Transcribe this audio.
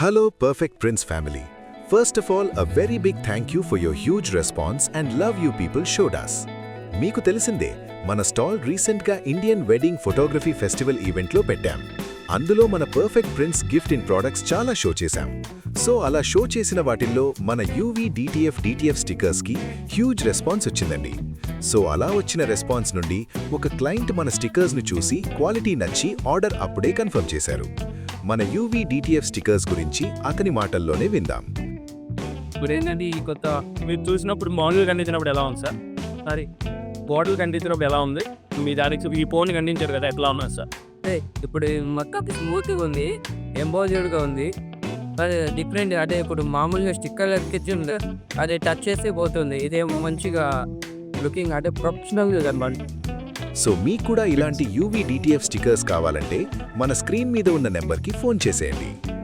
Hello, Perfect Prince family. First of all, a very big thank you for your huge response and love you people showed us. మీకు తెలిసిందే మన stall రీసెంట్గా Indian wedding photography festival ఈవెంట్లో పెట్టాం. అందులో మన perfect prince gift in products చాలా show చేశాం. సో అలా షో చేసిన వాటిల్లో మన యూవీ డిటిఎఫ్ స్టిక్కర్స్కి హ్యూజ్ రెస్పాన్స్ వచ్చిందండి. సో అలా వచ్చిన రెస్పాన్స్ నుండి ఒక క్లయింట్ మన స్టిక్కర్స్ను చూసి క్వాలిటీ నచ్చి ఆర్డర్ అప్పుడే కన్ఫర్మ్ చేశారు. మన యూవీ డిటిఎఫ్ స్టిక్కర్స్ గురించి అతని మాటల్లోనే విందాం. ఇప్పుడు ఏంటంటే ఈ కొత్త మీరు చూసినప్పుడు మామూలుగా ఖండించినప్పుడు ఎలా ఉంది సార్? సారీ, బాటిల్ ఖండించినప్పుడు ఎలా ఉంది? మీ దానికి ఈ ఫోన్ ఖండించారు కదా, ఎట్లా ఉన్నది సార్? ఇప్పుడు మొత్తం స్మూత్గా ఉంది, ఎంబోజర్డ్గా ఉంది. అదే డిఫరెంట్, అదే ఇప్పుడు మామూలుగా స్టిక్కర్ ఎక్కించి అదే టచ్ చేస్తే పోతుంది. ఇదేమో మంచిగా లుకింగ్ అంటే ప్రొఫెషనల్గా కనబడి. సో మీకు కూడా ఇలాంటి యూవీ డిటిఎఫ్ స్టిక్కర్స్ కావాలంటే మన స్క్రీన్ మీద ఉన్న నెంబర్కి ఫోన్ చేసేయండి.